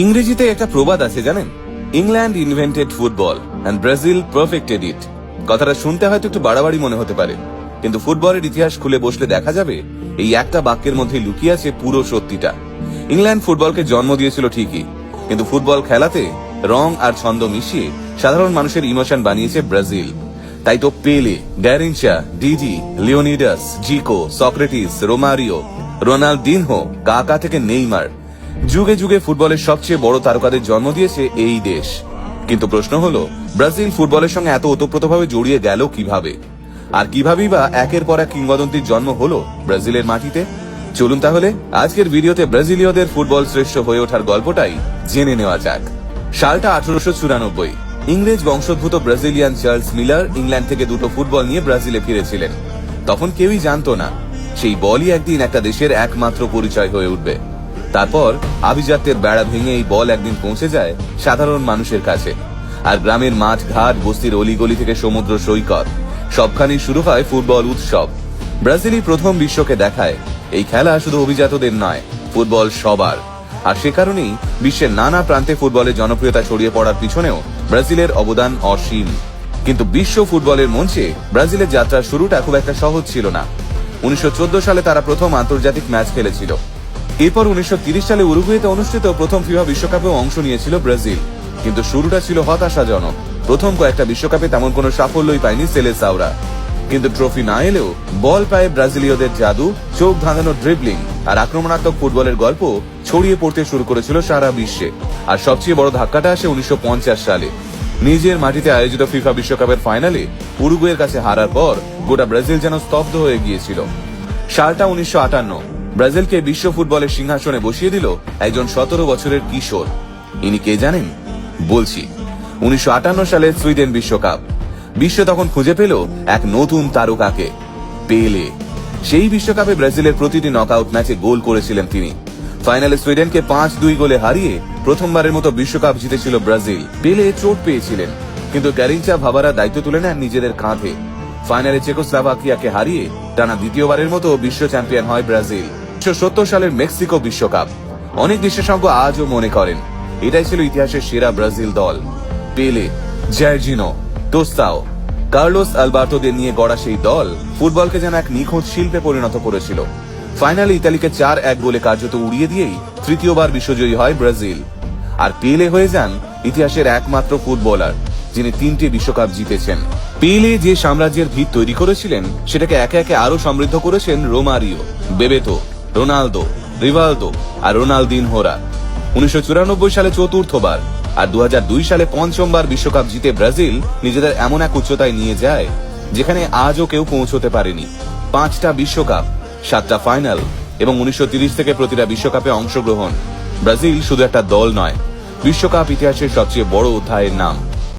ইংরেজিতে একটা প্রবাদ আছে জানেন, England invented football and Brazil perfected it. কথাটা শুনতে হয়তো একটু বাড়াবাড়ি মনে হতে পারে, কিন্তু ফুটবলের ইতিহাস খুলে বসলে দেখা যাবে এই একটা বাক্যের মধ্যে লুকিয়ে আছে পুরো সত্যিটা। ইংল্যান্ড ফুটবলকে জন্ম দিয়েছিল ঠিকই, কিন্তু ফুটবল খেলাতে রং আর ছন্দ মিশিয়ে সাধারণ মানুষের ইমোশন বানিয়েছে ব্রাজিল। তাই তো পেলে, গ্যারিনচা, ডিডি, লিওনিডাস, জিকো, সক্রেটিস, রোমারিও, রোনাল্ডিনহো, কাকা থেকে নেইমার, যুগে যুগে ফুটবলের সবচেয়ে বড় তারকাদের জন্ম দিয়েছে এই দেশ। কিন্তু প্রশ্ন হলো, ব্রাজিল ফুটবলের সঙ্গে এত ওতপ্রোতভাবে জড়িয়ে গেল কিভাবে? আর কিভাবেই বা একের পর এক কিংবদন্তির জন্ম হলো ব্রাজিলের মাটিতে? চলুন তাহলে আজকের ভিডিওতে ব্রাজিলীয়দের ফুটবল শ্রেষ্ঠ হয়ে ওঠার গল্পটাই জেনে নেওয়া যাক। সালটা 1894। ইংরেজ বংশোদ্ভূত ব্রাজিলিয়ান চার্লস মিলার ইংল্যান্ড থেকে দুটো ফুটবল নিয়ে ব্রাজিলে ফিরেছিলেন। তখন কেউই জানতো না সেই বলই একদিন একটা দেশের একমাত্র পরিচয় হয়ে উঠবে। তারপর আভিজাত্যের বেড়া ভেঙে এই বল একদিন পৌঁছে যায় সাধারণ মানুষের কাছে। আর গ্রামের মাঠ ঘাট, বস্তির অলিগলি থেকে সমুদ্র সৈকত, সবখানেই শুরু হয় ফুটবল উৎসব। ব্রাজিলই প্রথম বিশ্বকে দেখায় এই খেলা শুধু অভিজাতদের নয়, ফুটবল সবার। আর সে কারণেই বিশ্বের নানা প্রান্তে ফুটবলের জনপ্রিয়তা ছড়িয়ে পড়ার পিছনেও ব্রাজিলের অবদান অসীম। কিন্তু বিশ্ব ফুটবলের মঞ্চে ব্রাজিলের যাত্রার শুরুটা খুব একটা সহজ ছিল না। 1914 সালে তারা প্রথম আন্তর্জাতিক ম্যাচ খেলেছিল। এরপর 1930 সালে উরুগুয়েতে অনুষ্ঠিত প্রথম ফিফা বিশ্বকাপেও অংশ নিয়েছিল ব্রাজিল। কিন্তু শুরুটা ছিল হতাশাজনক। প্রথম কয়েকটা বিশ্বকাপে তেমন কোনো সাফল্যই পায়নি সেলেসাওরা। কিন্তু ট্রফি না এলেও বল পায়ে ব্রাজিলীয়দের জাদু, চোখ ধাঁধানো ড্রিবলিং আর আক্রমণাত্মক ফুটবলের গল্প ছড়িয়ে পড়তে শুরু করেছিল সারা বিশ্বে। আর সবচেয়ে বড় ধাক্কাটা আসে 1950 সালে। নিজের মাটিতে আয়োজিত ফিফা বিশ্বকাপের ফাইনালে উরুগুয়ের কাছে হারার পর গোটা ব্রাজিল যেন স্তব্ধ হয়ে গিয়েছিল। সালটা 1958। ব্রাজিলকে বিশ্ব ফুটবলের সিংহাসনে বসিয়ে দিল একজন 17 বছরের কিশোর। ইনি কে জানেন? বলছি, 1958 সালের সুইডেন বিশ্বকাপ। বিশ্ব তখন খুঁজে পেল এক নতুন তারকাকে, পেলে। সেই বিশ্বকাপে ব্রাজিলের প্রতিটি নকআউট ম্যাচে গোল করেছিলেন তিনি। ফাইনালে সুইডেনকে 5-2 গোলে হারিয়ে প্রথমবারের মতো বিশ্বকাপ জিতেছিল ব্রাজিল। পেলে চোট পেয়েছিলেন, কিন্তু গ্যারিনচা ভাবারা দায়িত্ব তুলে নেন নিজেদের কাঁধে। ফাইনালে চেকোস্লোভাকিয়াকে হারিয়ে টানা দ্বিতীয়বারের মতো বিশ্ব চ্যাম্পিয়ন হয় ব্রাজিল। 1970 সালের মেক্সিকো বিশ্বকাপ অনেক বিশেষজ্ঞ আজও মনে করেন এটাই ছিল ইতিহাসের সেরা ব্রাজিল দল। পেলে, জার্জিনো, তোস্তাও, কার্লোস আলবার্তোদের নিয়ে গড়া সেই দল ফুটবলকে যেন এক নিখুঁত শিল্পে পরিণত করেছিল। ফাইনালে ইতালিকে 4-1 গোলে কার্যত উড়িয়ে দিয়েই তৃতীয়বার বিশ্বজয়ী হয় ব্রাজিল। আর পেলে হয়ে যান ইতিহাসের একমাত্র ফুটবলার যিনি 3টে বিশ্বকাপ জিতেছেন। পেলে যে সাম্রাজ্যের ভিত তৈরি করেছিলেন সেটাকে একে একে আরো সমৃদ্ধ করেছেন রোমারিও, বেবেতো, রোনালদো, রিভালদো আর রোনালদিনহোরা। 1994 সালে চতুর্থবার আর 2002 সালে পঞ্চমবার বিশ্বকাপ জিতে ব্রাজিল নিজেদের এমন এক উচ্চতায় নিয়ে যায় যেখানে আজও কেউ পৌঁছতে পারেনি। 5টা বিশ্বকাপ, 7টা ফাইনাল এবং 1930 থেকে প্রতিটা বিশ্বকাপে অংশগ্রহণ। ব্রাজিল শুধু একটা দল নয়, বিশ্বকাপ ইতিহাসের সবচেয়ে বড় অধ্যায়ের নাম।